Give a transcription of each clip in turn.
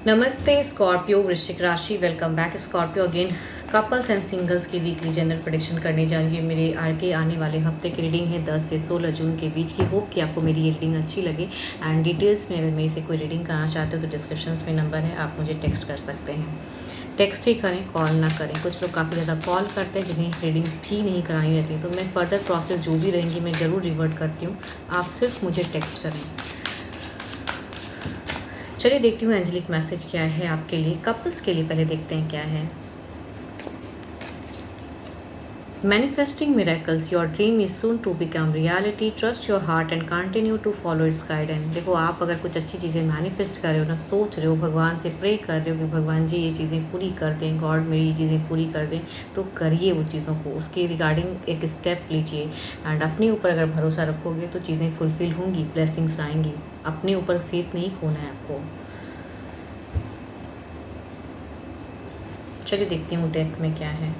नमस्ते स्कॉर्पियो वृश्चिक राशि, welcome back Scorpio again. Couples and singles की वीकली जनरल प्रेडिक्शन करने जा रही है। मेरे आगे आने वाले हफ्ते की रीडिंग है 10 से 16 जून के बीच की। होप कि आपको मेरी ये रीडिंग अच्छी लगे। एंड डिटेल्स में अगर मेरे से कोई रीडिंग कराना चाहते हो तो डिस्क्रिप्शन में नंबर है, आप मुझे टेक्स्ट कर सकते हैं। टेक्स्ट ही करें, कॉल ना करें। कुछ लोग काफ़ी ज़्यादा कॉल करते हैं जिन्हें रीडिंग्स भी नहीं करानी रहती, तो मैं फर्दर प्रोसेस जो भी रहेंगी मैं ज़रूर रिवर्ट करती हूँ। आप सिर्फ मुझे टेक्स्ट करें। चलिए देखती हूँ एंजेलिक मैसेज क्या है आपके लिए। कपल्स के लिए पहले देखते हैं क्या है। Manifesting miracles, your dream is soon to become reality. Trust your heart and continue to follow its guidance. देखो, आप अगर कुछ अच्छी चीज़ें मैनिफेस्ट कर रहे हो ना, सोच रहे हो, भगवान से प्रे कर रहे हो कि भगवान जी ये चीज़ें पूरी कर दें, गॉड मेरी ये चीज़ें पूरी कर दें, तो करिए वो चीज़ों को, उसके रिगार्डिंग एक स्टेप लीजिए। एंड अपने ऊपर अगर भरोसा रखोगे तो चीज़ें फुलफिल होंगी, ब्लेसिंग्स आएंगी। अपने ऊपर फेथ नहीं खोना है आपको। चलिए देखती हूँ डेक में क्या है।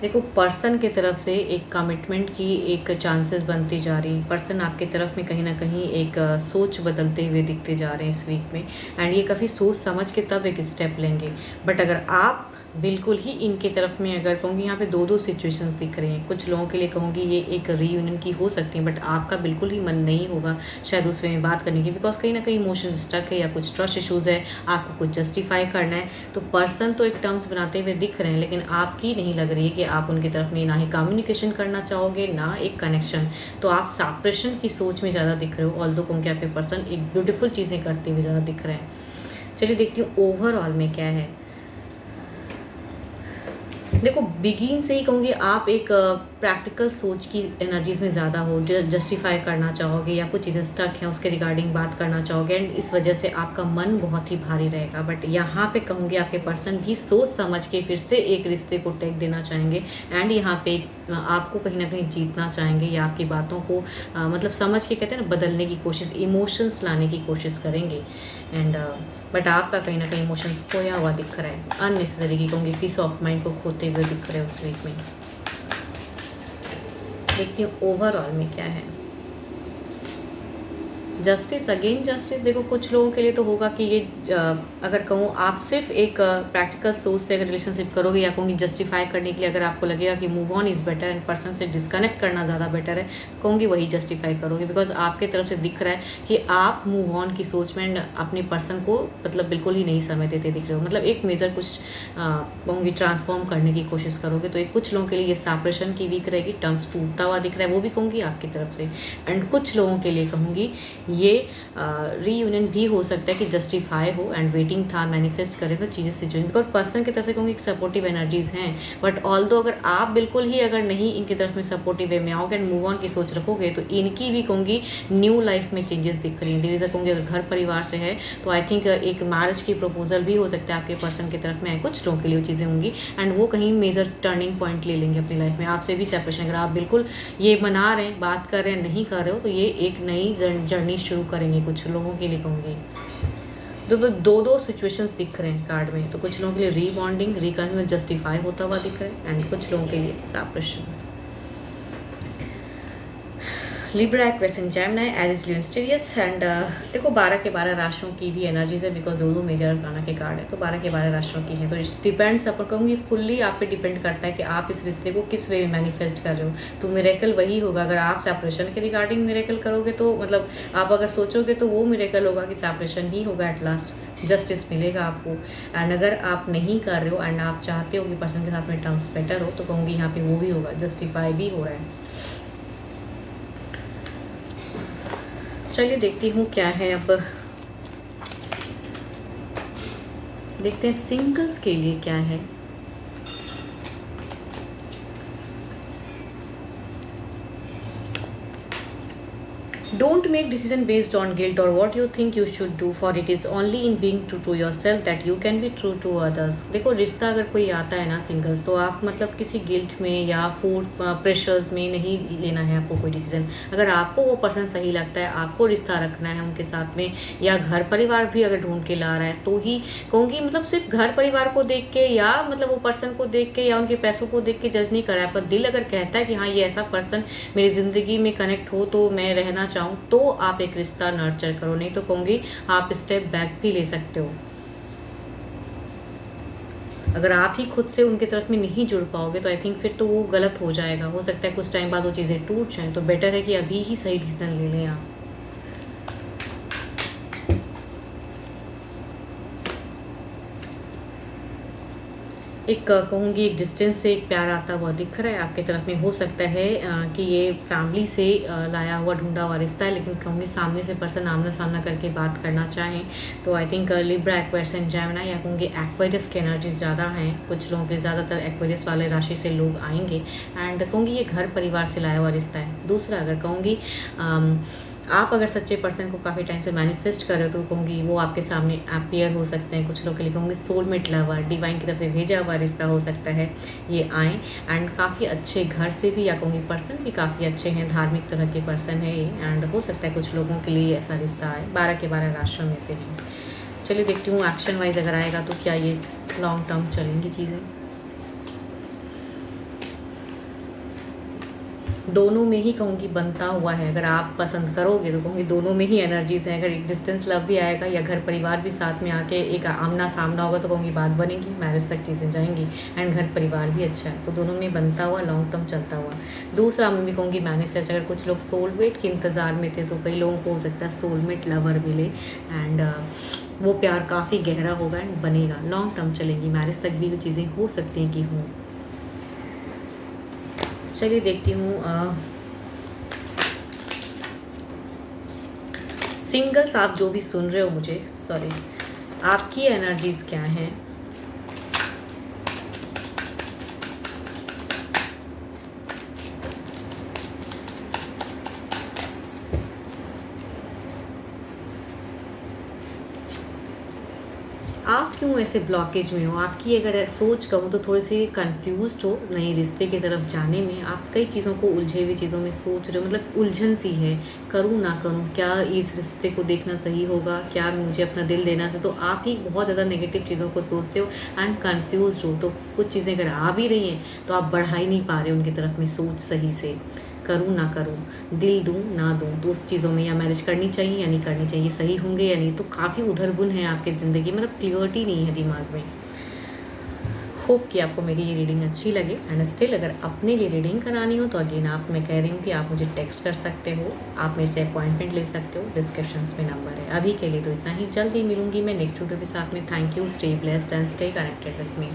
देखो, पर्सन की तरफ से एक कमिटमेंट की एक चांसेस बनती जा रही। पर्सन आपके तरफ में कहीं ना कहीं एक सोच बदलते हुए दिखते जा रहे हैं इस वीक में। एंड ये काफ़ी सोच समझ के तब एक स्टेप लेंगे। बट अगर आप बिल्कुल ही इनके तरफ में, अगर कहूँगी यहाँ पे दो दो सिचुएशंस दिख रही हैं। कुछ लोगों के लिए कहूँगी ये एक रीयूनियन की हो सकती है, बट आपका बिल्कुल ही मन नहीं होगा शायद उस वे में बात करने की, बिकॉज कहीं ना कहीं इमोशन स्टक है या कुछ ट्रस्ट इशूज़ है, आपको कुछ जस्टिफाई करना है। तो पर्सन तो एक टर्म्स बनाते हुए दिख रहे हैं, लेकिन आपकी नहीं लग रही है कि आप उनकी तरफ में ना ही कम्युनिकेशन करना चाहोगे ना एक कनेक्शन। तो आप सेपरेशन की सोच में ज़्यादा दिख रहे हो। ऑल्दो कहूँगी आपके पर्सन एक ब्यूटीफुल चीज़ें करते हुए ज़्यादा दिख रहे हैं। चलिए देखती हूँ ओवरऑल में क्या है। देखो, बिगिन से ही कहूँगी आप एक प्रैक्टिकल सोच की एनर्जीज में ज़्यादा हो, जस्टिफाई करना चाहोगे या कुछ चीज़ें स्टक हैं उसके रिगार्डिंग बात करना चाहोगे। एंड इस वजह से आपका मन बहुत ही भारी रहेगा। बट यहाँ पे कहूँगी आपके पर्सन भी सोच समझ के फिर से एक रिश्ते को टेक देना चाहेंगे। एंड यहाँ पे आपको कहीं ना कहीं जीतना चाहेंगे या आपकी बातों को मतलब समझ के, कहते हैं ना, बदलने की कोशिश, इमोशंस लाने की कोशिश करेंगे। एंड बट आपका कहीं ना कहीं इमोशंस खोया हुआ दिख रहा है। अननेसेसरी की कहूँगी पीस ऑफ माइंड को खोते हुए दिख रहे हैं उस वीक में। देखती हूँ ओवरऑल में क्या है। Justice, again justice. देखो, कुछ लोगों के लिए तो होगा कि ये अगर कहूँ आप सिर्फ एक प्रैक्टिकल सोच से अगर रिलेशनशिप करोगे, या कहूँगी जस्टिफाई करने के लिए अगर आपको लगेगा कि move on is better and person से डिस्कनेक्ट करना ज़्यादा बेटर है, कहूँगी वही जस्टिफाई करोगे। बिकॉज आपके तरफ से दिख रहा है कि आप मूव ऑन की सोच में अपने पर्सन को मतलब बिल्कुल ही नहीं समय देते दिख रहे हो। मतलब एक मेजर कुछ कहूँगी ट्रांसफॉर्म करने की कोशिश करोगे। तो एक कुछ लोगों के लिए ये सेपरेशन की वीक रहेगी, टर्म्स टूटता हुआ दिख रहा है, वो भी कहूँगी आपकी तरफ से। एंड कुछ लोगों के लिए कहूँगी ये रीयूनियन भी हो सकता है कि जस्टिफाई हो एंड वेटिंग था, मैनिफेस्ट करें तो चीज़ें सिचुएशन। बिकॉज पर्सन की तरफ से कहूँगी एक सपोर्टिव एनर्जीज हैं। बट ऑल्दो अगर आप बिल्कुल ही अगर नहीं इनकी तरफ में सपोर्टिव वे में आओगे एंड मूव ऑन की सोच रखोगे, तो इनकी भी कहूँगी न्यू लाइफ में चेंजेस दिख रही हैं। डिवीजन कहूँगी अगर घर परिवार से है तो आई थिंक एक मैरिज की प्रपोजल भी हो सकता है आपके पर्सन की तरफ में। कुछ लोगों के लिए वो चीज़ें होंगी एंड वो कहीं मेजर टर्निंग पॉइंट ले लेंगे अपनी लाइफ में। आपसे भी सेपरेशन, अगर आप बिल्कुल ये मना रहे हैं, बात कर रहे हैं, नहीं कर रहे हो, तो ये एक नई जर्नी शुरू करेंगे कुछ लोगों के लिए कहूँगी। दो सिचुएशंस दिख रहे हैं कार्ड में। तो कुछ लोगों के लिए रीबॉन्डिंग, रिकन्सिलिएशन जस्टिफाई होता हुआ दिख रहा है एंड कुछ लोगों के लिए separation. Libra, Aquarius, Gemini, Aries, Leo, mysterious. And देखो 12 के 12 राशियों की भी एनर्जीज है, बिकॉज दो मेजर अरकाना के कार्ड है, तो 12 के 12 राशियों की है। तो इट्स डिपेंड्स अपन कहूँगी फुल्ली आप पे डिपेंड करता है कि आप इस रिश्ते को किस वे में मैनिफेस्ट कर रहे हो। तो मिरेकल वही होगा। अगर आप सेपरेशन के रिगार्डिंग मिरेकल करोगे तो मतलब आप अगर सोचोगे तो वो मिरेकल होगा कि सेपरेशन ही होगा, एट लास्ट जस्टिस मिलेगा आपको। एंड अगर आप नहीं कर रहे हो एंड आप चाहते हो कि पर्सन के साथ में टर्म्स बेटर हो, तो कहूँगी यहाँ पे वो भी होगा, जस्टिफाई भी हो रहा है। चलिए देखती हूँ क्या है। अब देखते हैं सिंगल्स के लिए क्या है। Don't make decision based on guilt or what you think you should do, for it is only in being true to yourself that you can be true to others. देखो रिश्ता अगर कोई आता है ना सिंगल्स, तो आप मतलब किसी गिल्ट में या फूड प्रेशर्स में नहीं लेना है आपको कोई डिसीजन। अगर आपको वो पर्सन सही लगता है, आपको रिश्ता रखना है उनके साथ में, या घर परिवार भी अगर ढूंढ के ला रहा है, तो ही कहूँगी मतलब सिर्फ घर परिवार को देख के या मतलब वो पर्सन को देख के या उनके पैसों को देख के जज नहीं करा है। पर दिल अगर कहता है कि हाँ ये ऐसा पर्सन मेरी ज़िंदगी में कनेक्ट हो तो मैं रहना चाहूँ, तो आप एक रिश्ता नर्चर करो। नहीं तो कहूँगी आप स्टेप बैक भी ले सकते हो। अगर आप ही खुद से उनके तरफ में नहीं जुड़ पाओगे तो आई थिंक फिर तो वो गलत हो जाएगा। हो सकता है कुछ टाइम बाद वो चीज़ें टूट जाएं, तो बेटर है कि अभी ही सही डिसीजन ले लें आप। एक कहूँगी एक डिस्टेंस से एक प्यार आता हुआ दिख रहा है आपके तरफ में। हो सकता है कि ये फैमिली से लाया हुआ ढूंढा हुआ रिश्ता है, लेकिन कहूँगी सामने से पर्सन आमना सामना करके बात करना चाहें तो I think Libra, Aquarius and Gemini, या कहूँगी एक्वेरियस की एनर्जीज ज़्यादा हैं। कुछ लोगों के ज़्यादातर एक्वेरियस वाले राशि से लोग आएंगे। एंड कहूँगी ये घर परिवार से लाया हुआ रिश्ता है। दूसरा अगर कहूँगी आप अगर सच्चे पर्सन को काफ़ी टाइम से मैनिफेस्ट कर रहे हो तो कहूँगी वो आपके सामने अपीयर हो सकते हैं। कुछ लोग के लिए कहूँगी सोलमेट लवर, डिवाइन की तरफ से भेजा हुआ रिश्ता हो सकता है, ये आए। एंड काफ़ी अच्छे घर से भी, या कहूँगी पर्सन भी काफ़ी अच्छे हैं, धार्मिक तरह के पर्सन है ये। एंड हो सकता है कुछ लोगों के लिए ऐसा रिश्ता आए। 12 के 12 राशियों में से हैं। चलिए देखती हूँ एक्शन वाइज अगर आएगा तो क्या ये लॉन्ग टर्म चलेंगी चीज़ें। दोनों में ही कहूँगी बनता हुआ है। अगर आप पसंद करोगे तो कहूँगी दोनों में ही एनर्जीज हैं। अगर एक डिस्टेंस लव भी आएगा या घर परिवार भी साथ में आके एक आमना सामना होगा तो कहूँगी बात बनेगी, मैरिज तक चीज़ें जाएंगी। एंड घर परिवार भी अच्छा है, तो दोनों में बनता हुआ लॉन्ग टर्म चलता हुआ। दूसरा मैं भी कहूँगी मैनिफेस्ट। अगर कुछ लोग सोलमेट के इंतज़ार में थे तो कई लोगों को हो सकता है सोलमेट लवर मिले। एंड वो प्यार काफ़ी गहरा होगा एंड बनेगा, लॉन्ग टर्म चलेंगी, मैरिज तक भी वो चीज़ें हो सकती हैं कि हों। चलिए देखती हूँ सिंगल्स आप जो भी सुन रहे हो मुझे, सॉरी, आपकी एनर्जीज क्या हैं। आप क्यों ऐसे ब्लॉकेज में हो? आपकी अगर सोच कहूँ तो थोड़ी सी कंफ्यूज्ड हो नए रिश्ते की तरफ जाने में। आप कई चीज़ों को, उलझे हुई चीज़ों में सोच रहे हो, मतलब उलझन सी है, करूँ ना करूँ, क्या इस रिश्ते को देखना सही होगा, क्या मुझे अपना दिल देना चाहिए। तो आप ही बहुत ज़्यादा नेगेटिव चीज़ों को सोचते हो एंड कन्फ्यूज हो। तो कुछ चीज़ें अगर आ भी रही हैं तो आप बढ़ा ही नहीं पा रहे उनकी तरफ में सोच सही से। करूँ ना करूँ, दिल दूँ ना दूँ, तो उस चीज़ों में या मैरिज करनी चाहिए या नहीं करनी चाहिए, सही होंगे या नहीं, तो काफ़ी उधर-बुन है आपकी ज़िंदगी, मतलब क्लियरिटी नहीं है दिमाग में। होप कि आपको मेरी ये रीडिंग अच्छी लगे। एंड स्टिल अगर अपने लिए रीडिंग करानी हो तो अगेन आप, मैं कह रही हूँ कि आप मुझे टेक्स्ट कर सकते हो, आप मेरे से अपॉइंटमेंट ले सकते हो, डिस्क्रिप्शंस में नंबर है। अभी के लिए तो इतना ही, जल्दी मिलूंगी मैं नेक्स्ट वीडियो के साथ में। Thank you, stay blessed and stay connected with me.